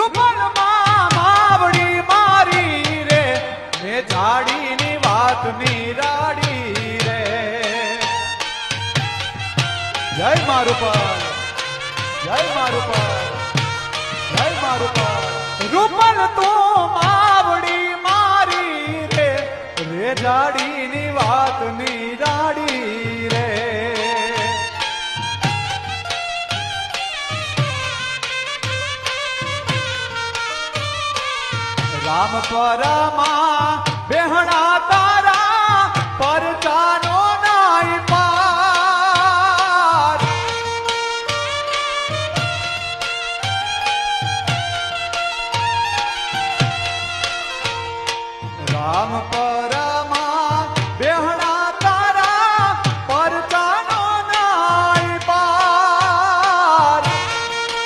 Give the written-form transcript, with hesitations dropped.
રૂપલમાં માવડી મારી રે મે જાડીની વાત નિરાડી રે જય મા રૂપલ જય મા રૂપલ જય મા રૂપલ રૂપલ તું માવડી મારી રે રે જાડીની વાત નિરાડી રે રામ પરમાં બેહણા